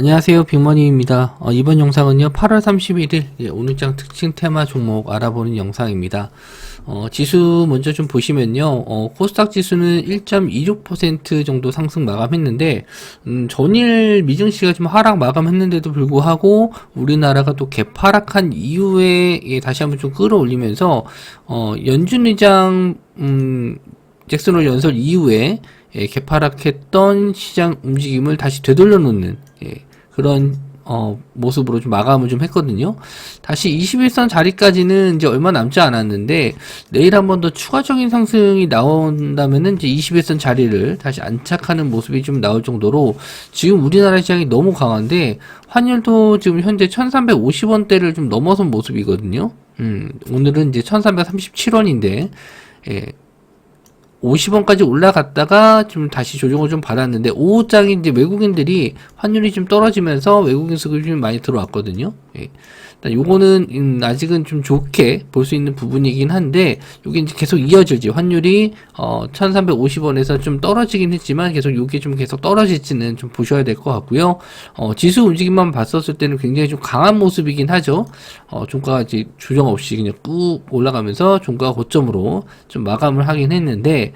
안녕하세요, 빅머니입니다. 이번 영상은요 8월 31일 오늘장 특징 테마 종목 알아보는 영상입니다. 지수 먼저 좀 보시면요, 코스닥 지수는 1.26% 정도 상승 마감했는데, 전일 미증시가 좀 하락 마감했는데도 불구하고 우리나라가 또 개파락한 이후에 다시 한번 좀 끌어올리면서 연준 의장 잭슨 홀 연설 이후에 개파락했던 시장 움직임을 다시 되돌려 놓는 그런 모습으로 좀 마감을 좀 했거든요. 다시 21선 자리까지는 이제 얼마 남지 않았는데, 내일 한 번 더 추가적인 상승이 나온다면은 이제 21선 자리를 다시 안착하는 모습이 좀 나올 정도로 지금 우리나라 시장이 너무 강한데, 환율도 지금 현재 1350원대를 좀 넘어선 모습이거든요. 오늘은 이제 1337원인데 50원까지 올라갔다가 좀 다시 조정을 좀 받았는데, 오후장에 이제 외국인들이 환율이 좀 떨어지면서 외국인 수급이 좀 많이 들어왔거든요. 일단 요거는 아직은 좀 좋게 볼 수 있는 부분이긴 한데, 요게 이제 계속 이어질지, 환율이 1350원에서 좀 떨어지긴 했지만 계속 요게 좀 계속 떨어질지는 좀 보셔야 될 것 같고요. 지수 움직임만 봤었을 때는 굉장히 좀 강한 모습이긴 하죠. 종가가 이제 조정 없이 그냥 꾹 올라가면서 종가 고점으로 좀 마감을 하긴 했는데,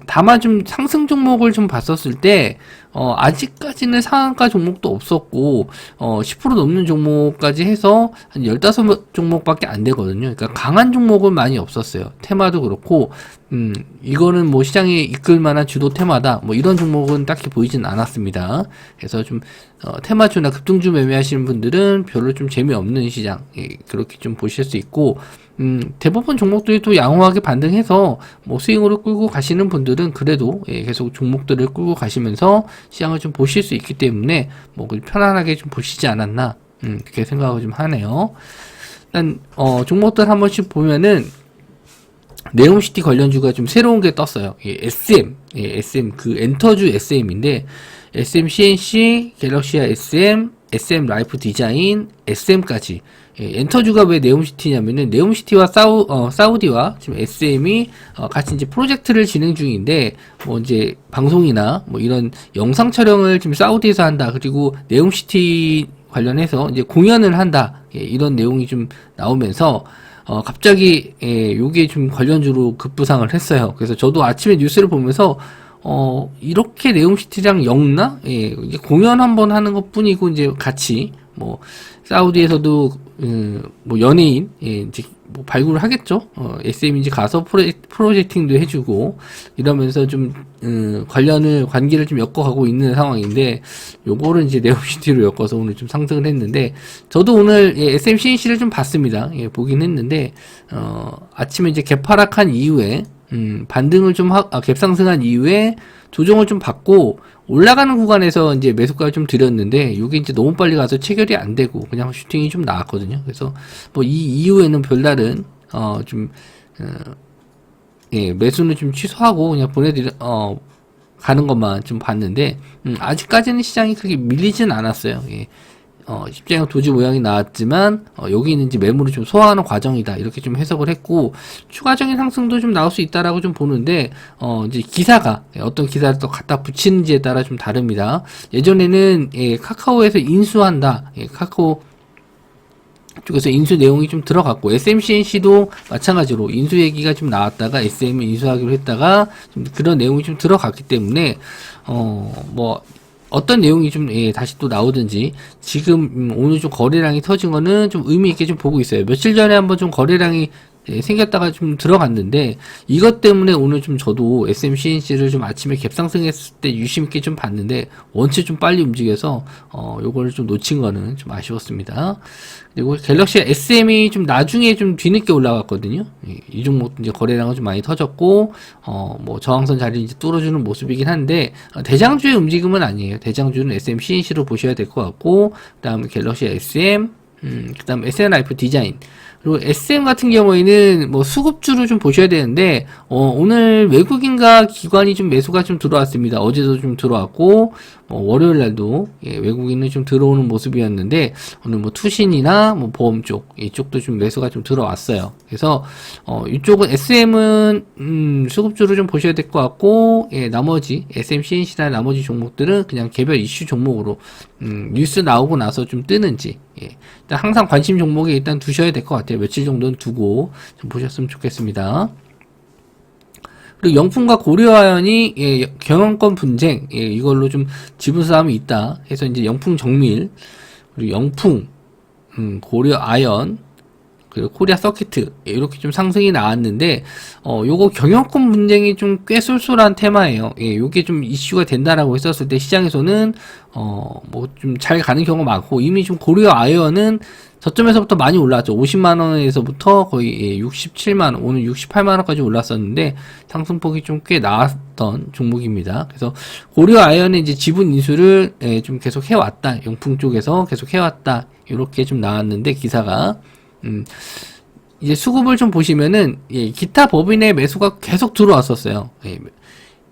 다만 좀 상승 종목을 좀 봤었을 때, 아직까지는 상한가 종목도 없었고, 10% 넘는 종목까지 해서 한 15종목밖에 안 되거든요. 그러니까 강한 종목은 많이 없었어요. 테마도 그렇고, 이거는 뭐 시장에 이끌 만한 주도 테마다, 뭐 이런 종목은 딱히 보이진 않았습니다. 그래서 좀, 테마주나 급등주 매매하시는 분들은 별로 좀 재미없는 시장, 그렇게 좀 보실 수 있고, 대부분 종목들이 또 양호하게 반등해서 뭐 스윙으로 끌고 가시는 분들은 그래도 계속 종목들을 끌고 가시면서 시장을 좀 보실 수 있기 때문에 뭐 편안하게 좀 보시지 않았나, 그렇게 생각을 좀 하네요. 일단 종목들 한 번씩 보면은 네옴시티 관련주가 좀 새로운 게 떴어요. SM 그 엔터주 SM인데, SM CNC, 갤럭시아 SM, SM 라이프 디자인, SM까지. 엔터주가 왜 네옴시티냐면은, 네옴시티와 사우디와 지금 SM이 같이 이제 프로젝트를 진행 중인데, 뭐 이제 방송이나 뭐 이런 영상 촬영을 지금 사우디에서 한다. 그리고 네옴시티 관련해서 이제 공연을 한다. 이런 내용이 좀 나오면서 갑자기 요게 좀 관련주로 급부상을 했어요. 그래서 저도 아침에 뉴스를 보면서 이렇게 네옴시티랑 엮나? 이제 공연 한번 하는 것 뿐이고, 이제 같이, 뭐, 사우디에서도, 뭐, 연예인, 이제, 뭐, 발굴을 하겠죠? SM인지 가서 프로젝팅도 해주고, 이러면서 좀, 관계를 좀 엮어가고 있는 상황인데, 요거를 이제 네옴시티로 엮어서 오늘 좀 상승을 했는데, 저도 오늘, SMCNC를 좀 봤습니다. 보긴 했는데, 아침에 이제 개파락한 이후에, 반등을 좀 갭상승한 이후에 조정을 좀 받고 올라가는 구간에서 이제 매수가를 좀 드렸는데, 이게 이제 너무 빨리 가서 체결이 안 되고 그냥 슈팅이 좀 나왔거든요. 그래서 뭐 이 이후에는 별다른 매수는 좀 취소하고 그냥 가는 것만 좀 봤는데, 아직까지는 시장이 크게 밀리진 않았어요. 십자형 도지 모양이 나왔지만, 여기 있는 이제 매물을 좀 소화하는 과정이다. 이렇게 좀 해석을 했고, 추가적인 상승도 좀 나올 수 있다라고 좀 보는데, 이제 기사가, 어떤 기사를 또 갖다 붙이는지에 따라 좀 다릅니다. 예전에는, 카카오에서 인수한다. 카카오 쪽에서 인수 내용이 좀 들어갔고, SMCNC도 마찬가지로 인수 얘기가 좀 나왔다가 SM을 인수하기로 했다가 좀 그런 내용이 좀 들어갔기 때문에, 뭐, 어떤 내용이 좀 다시 또 나오든지, 지금 오늘 좀 거래량이 터진 거는 좀 의미 있게 좀 보고 있어요. 며칠 전에 한번 좀 거래량이 생겼다가 좀 들어갔는데, 이것 때문에 오늘 좀 저도 SMCNC를 좀 아침에 갭상승했을 때 유심 있게 좀 봤는데, 원체 좀 빨리 움직여서 요거를 좀 놓친 거는 좀 아쉬웠습니다. 그리고 갤럭시 SM이 좀 나중에 좀 뒤늦게 올라갔거든요. 이 종목 이제 거래량은 좀 많이 터졌고, 뭐 저항선 자리를 이제 뚫어주는 모습이긴 한데, 대장주의 움직임은 아니에요. 대장주는 SMCNC로 보셔야 될 것 같고, 그 다음에 갤럭시 SM, 그 다음 SN 라이프 디자인. 그리고 SM 같은 경우에는 뭐 수급주를 좀 보셔야 되는데, 오늘 외국인과 기관이 좀 매수가 좀 들어왔습니다. 어제도 좀 들어왔고, 월요일 날도, 외국인은 좀 들어오는 모습이었는데, 오늘 뭐 투신이나 뭐 보험 쪽, 이쪽도 좀 매수가 좀 들어왔어요. 그래서, 이쪽은 SM은, 수급주를 좀 보셔야 될 것 같고, 나머지, SM, CNC나 나머지 종목들은 그냥 개별 이슈 종목으로, 뉴스 나오고 나서 좀 뜨는지, 일단 항상 관심 종목에 일단 두셔야 될 것 같아요. 며칠 정도는 두고 좀 보셨으면 좋겠습니다. 그리고 영풍과 고려아연이 경영권 분쟁 이걸로 좀 지분 싸움이 있다 해서 이제 영풍 정밀 그리고 영풍 고려아연 그리고 코리아 서키트 이렇게 좀 상승이 나왔는데 요거 경영권 분쟁이 좀 꽤 쏠쏠한 테마예요. 요게 좀 이슈가 된다라고 했었을 때 시장에서는 뭐 좀 잘 가는 경우가 많고 이미 좀 고려아연은 저점에서부터 많이 올랐죠. 50만원에서부터 거의 67만원, 오늘 68만원까지 올랐었는데 상승폭이 좀 꽤 나왔던 종목입니다. 그래서 고려아연의 이제 지분 인수를 좀 계속 해왔다. 영풍 쪽에서 계속 해왔다. 이렇게 좀 나왔는데 기사가 이제 수급을 좀 보시면은 기타 법인의 매수가 계속 들어왔었어요.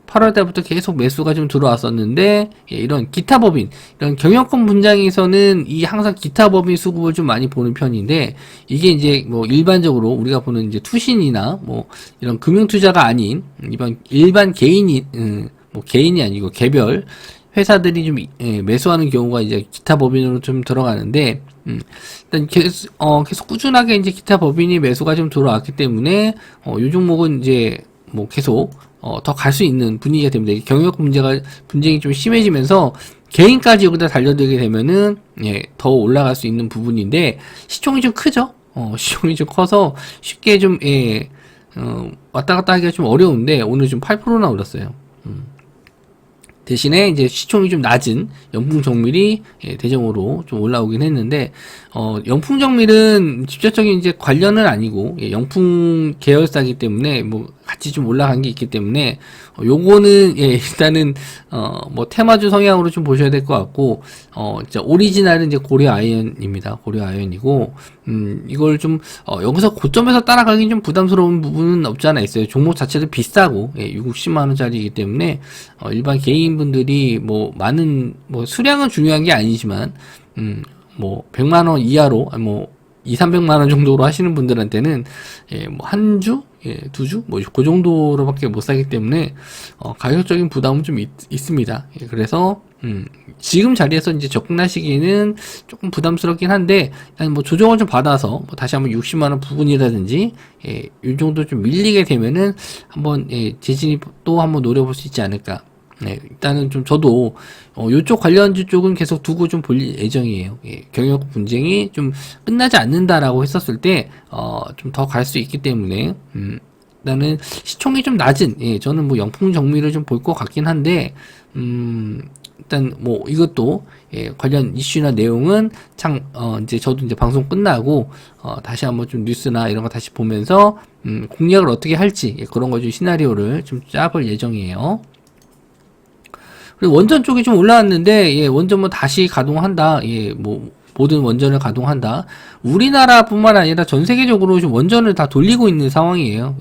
8월 달부터 계속 매수가 좀 들어왔었는데 이런 기타 법인 이런 경영권 분장에서는 이 항상 기타 법인 수급을 좀 많이 보는 편인데 이게 이제 뭐 일반적으로 우리가 보는 이제 투신이나 뭐 이런 금융 투자가 아닌 일반 개인이 뭐 개인이 아니고 개별 회사들이 좀 매수하는 경우가 이제 기타 법인으로 좀 들어가는데 일단 계속 꾸준하게 이제 기타 법인이 매수가 좀 들어왔기 때문에 요 종목은 이제 뭐 계속 더 갈 수 있는 분위기가 됩니다. 경영권 분쟁이 좀 심해지면서 개인까지 여기다 달려들게 되면은 더 올라갈 수 있는 부분인데 시총이 좀 크죠. 시총이 좀 커서 쉽게 좀 왔다 갔다 하기가 좀 어려운데 오늘 좀 8%나 올랐어요. 대신에 이제 시총이 좀 낮은 영풍정밀이 대정으로 좀 올라오긴 했는데 영풍정밀은 직접적인 이제 관련은 아니고 영풍 계열사기 때문에 뭐 같이 좀 올라간 게 있기 때문에 요거는 일단은 뭐 테마주 성향으로 좀 보셔야 될 것 같고 진짜 오리지널은 이제 고려아연입니다. 고려아연이고 이걸 좀 여기서 고점에서 따라가긴 좀 부담스러운 부분은 없지 않아 있어요. 종목 자체도 비싸고 60만 원짜리이기 때문에 일반 개인분들이 뭐 많은 뭐 수량은 중요한 게 아니지만 뭐 100만 원 이하로 뭐 200~300만 원 정도로 하시는 분들한테는 뭐 한 주, 두 주, 뭐 그 정도로밖에 못 사기 때문에 가격적인 부담은 좀 있습니다. 그래서 지금 자리에서 이제 접근하시기에는 조금 부담스럽긴 한데 일단 뭐 조정을 좀 받아서 뭐 다시 한번 60만 원 부분이라든지 이 정도 좀 밀리게 되면은 한번 재진입 또 한번 노려볼 수 있지 않을까. 일단은 좀 저도 요쪽 관련주 쪽은 계속 두고 좀 볼 예정이에요. 경영 분쟁이 좀 끝나지 않는다라고 했었을 때 좀 더 갈 수 있기 때문에 일단은 시총이 좀 낮은 저는 뭐 영풍 정밀을 좀 볼 것 같긴 한데 일단 뭐 이것도 관련 이슈나 내용은 이제 저도 이제 방송 끝나고 다시 한번 좀 뉴스나 이런 거 다시 보면서 공략을 어떻게 할지 그런 거 좀 시나리오를 좀 짜볼 예정이에요. 그리고 원전 쪽이 좀 올라왔는데 원전 뭐 다시 가동한다. 뭐 모든 원전을 가동한다. 우리나라뿐만 아니라 전 세계적으로 좀 원전을 다 돌리고 있는 상황이에요.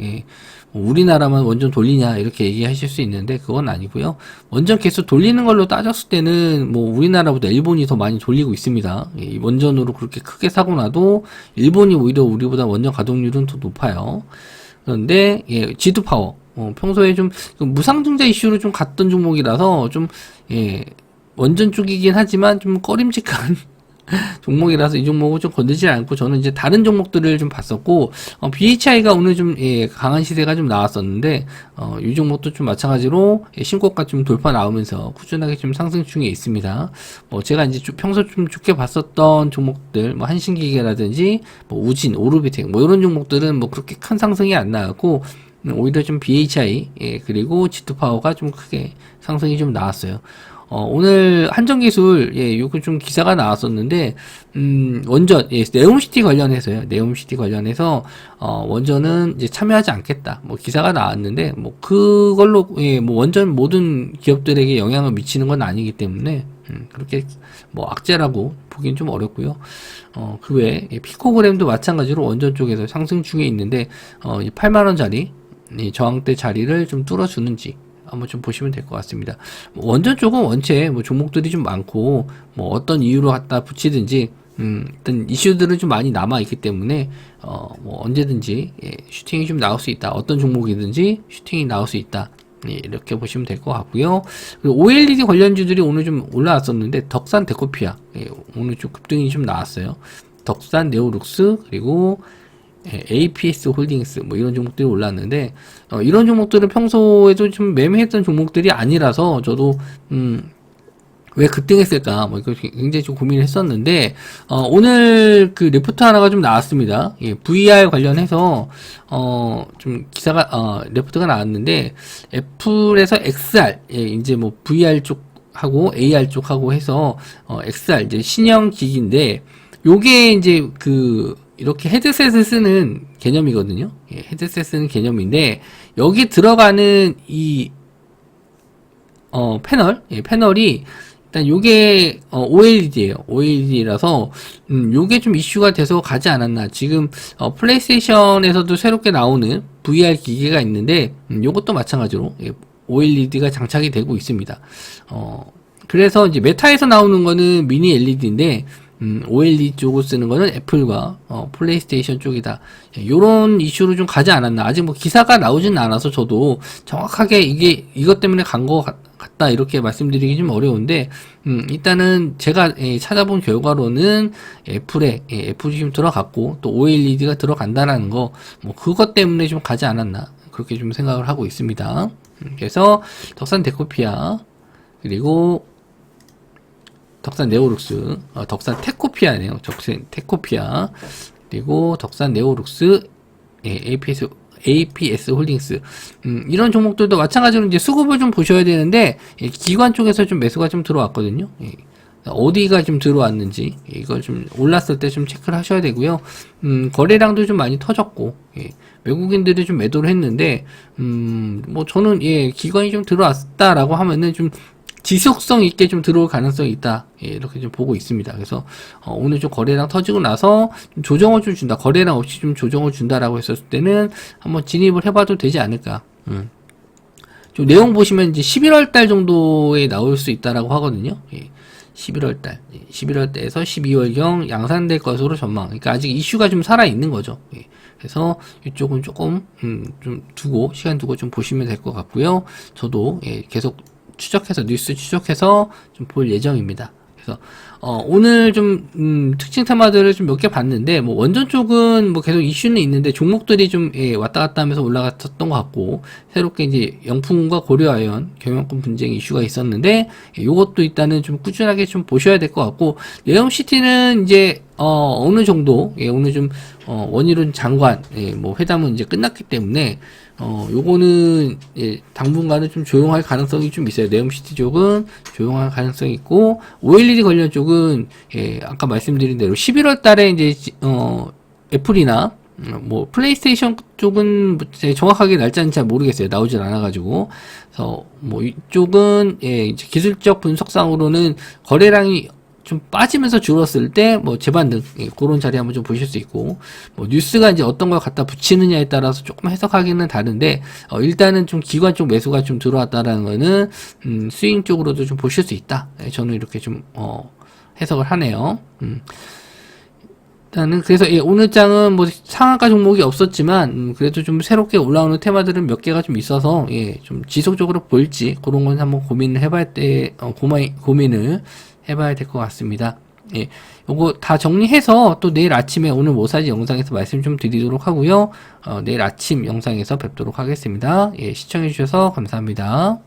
뭐 우리나라만 원전 돌리냐 이렇게 얘기하실 수 있는데 그건 아니고요. 원전 계속 돌리는 걸로 따졌을 때는 뭐 우리나라보다 일본이 더 많이 돌리고 있습니다. 이 원전으로 그렇게 크게 사고 나도 일본이 오히려 우리보다 원전 가동률은 더 높아요. 그런데 지드파워 평소에 좀 무상증자 이슈로 좀 갔던 종목이라서 좀 원전 쪽이긴 하지만 좀 꺼림직한 종목이라서 이 종목을 좀 건들지 않고 저는 이제 다른 종목들을 좀 봤었고 BHI가 오늘 좀 강한 시세가 좀 나왔었는데 이 종목도 좀 마찬가지로 신고가 좀 돌파 나오면서 꾸준하게 좀 상승 중에 있습니다. 제가 이제 평소 좀 좋게 봤었던 종목들 뭐 한신기계라든지 뭐 우진, 오르비텍 뭐 이런 종목들은 뭐 그렇게 큰 상승이 안 나왔고 오히려 좀 BHI 그리고 지투파워가 좀 크게 상승이 좀 나왔어요. 오늘 한정기술, 예, 요거 좀 기사가 나왔었는데, 원전, 예, 네옴시티 관련해서요. 네옴시티 관련해서, 원전은 이제 참여하지 않겠다. 뭐 기사가 나왔는데, 뭐 그걸로, 예, 뭐 원전 모든 기업들에게 영향을 미치는 건 아니기 때문에, 그렇게 뭐 악재라고 보긴 좀 어렵고요. 그 외에 피코그램도 마찬가지로 원전 쪽에서 상승 중에 있는데 8만원짜리 저항대 자리를 좀 뚫어주는지 한번 좀 보시면 될 것 같습니다. 원전 쪽은 원체 뭐 종목들이 좀 많고 뭐 어떤 이유로 갖다 붙이든지 일단 이슈들은 좀 많이 남아 있기 때문에 뭐 언제든지 슈팅이 좀 나올 수 있다. 어떤 종목이든지 슈팅이 나올 수 있다. 이렇게 보시면 될 것 같고요. 그리고 OLED 관련주들이 오늘 좀 올라왔었는데 덕산 데코피아 오늘 좀 급등이 좀 나왔어요. 덕산 네오룩스 그리고 APS 홀딩스 뭐 이런 종목들이 올랐는데 이런 종목들은 평소에도 좀 매매했던 종목들이 아니라서 저도 왜 급등했을까 뭐 굉장히 좀 고민을 했었는데 오늘 그 리포트 하나가 좀 나왔습니다. 예, VR 관련해서 좀 기사가 리포트가 나왔는데 애플에서 XR 예, 이제 뭐 VR 쪽하고 AR 쪽하고 해서 XR 이제 신형 기기인데 요게 이제 그 이렇게 헤드셋을 쓰는 개념이거든요. 예, 헤드셋 쓰는 개념인데 여기 들어가는 이 패널 예, 패널이 일단 요게 OLED예요. OLED라서 요게 좀 이슈가 돼서 가지 않았나. 지금 플레이스테이션에서도 새롭게 나오는 VR 기기가 있는데 요것도 마찬가지로 OLED가 장착이 되고 있습니다. 그래서 이제 메타에서 나오는 거는 미니 LED인데 OLED 쪽을 쓰는 거는 애플과 플레이스테이션 쪽이다. 요런 이슈로 좀 가지 않았나. 아직 뭐 기사가 나오진 않아서 저도 정확하게 이것 때문에 간 거 같다 이렇게 말씀드리기 좀 어려운데 일단은 제가 찾아본 결과로는 애플이 좀 들어갔고 또 OLED가 들어간다라는 거 뭐 그것 때문에 좀 가지 않았나 그렇게 좀 생각을 하고 있습니다. 그래서 덕산 데코피아 그리고 덕산 네오룩스, 덕산 테코피아네요. 덕산 테코피아, 그리고 덕산 네오룩스, APS 홀딩스. 이런 종목들도 마찬가지로 이제 수급을 좀 보셔야 되는데, 기관 쪽에서 좀 매수가 좀 들어왔거든요. 어디가 좀 들어왔는지, 이걸 좀 올랐을 때 좀 체크를 하셔야 되고요. 거래량도 좀 많이 터졌고, 외국인들이 좀 매도를 했는데, 뭐 저는, 기관이 좀 들어왔다라고 하면은 좀 지속성 있게 좀 들어올 가능성이 있다. 이렇게 좀 보고 있습니다. 그래서 오늘 좀 거래량 터지고 나서 좀 조정을 좀 준다. 거래량 없이 좀 조정을 준다라고 했었을 때는 한번 진입을 해봐도 되지 않을까. 좀 내용 보시면 이제 11월 달 정도에 나올 수 있다라고 하거든요. 11월 달. 11월 달에서 12월경 양산될 것으로 전망. 그러니까 아직 이슈가 좀 살아 있는 거죠. 그래서 이쪽은 조금 좀 두고 시간 두고 좀 보시면 될 것 같고요. 저도 계속 추적해서 뉴스 추적해서 좀 볼 예정입니다. 그래서 오늘 좀 특징 테마들을 좀 몇 개 봤는데 뭐 원전 쪽은 뭐 계속 이슈는 있는데 종목들이 좀 왔다 갔다 하면서 올라갔었던 것 같고 새롭게 이제 영풍과 고려아연 경영권 분쟁 이슈가 있었는데 요것도 일단은 좀 꾸준하게 좀 보셔야 될 것 같고 네옴시티는 이제 어느 정도 오늘 좀 원희룡 장관 뭐 회담은 이제 끝났기 때문에 요거는 당분간은 좀 조용할 가능성이 좀 있어요. 네옴시티 쪽은 조용할 가능성이 있고 OLED 관련 쪽은 아까 말씀드린 대로 11월 달에 이제 애플이나 뭐 플레이스테이션 쪽은 정확하게 날짜는 잘 모르겠어요. 나오질 않아가지고 그래서 뭐 이쪽은 이제 기술적 분석상으로는 거래량이 좀 빠지면서 줄었을 때 뭐 재반등 그런 자리 한번 좀 보실 수 있고 뭐 뉴스가 이제 어떤 걸 갖다 붙이느냐에 따라서 조금 해석하기는 다른데 일단은 좀 기관 쪽 매수가 좀 들어왔다라는 거는 스윙 쪽으로도 좀 보실 수 있다. 저는 이렇게 좀 해석을 하네요. 일단은 그래서 오늘 장은 뭐 상한가 종목이 없었지만 그래도 좀 새롭게 올라오는 테마들은 몇 개가 좀 있어서 좀 지속적으로 보일지 그런 건 한번 고민을 해봐야 고민을 해봐야 될 것 같습니다. 요거 다 정리해서 또 내일 아침에 오늘 모사지 영상에서 말씀 좀 드리도록 하고요. 내일 아침 영상에서 뵙도록 하겠습니다. 시청해주셔서 감사합니다.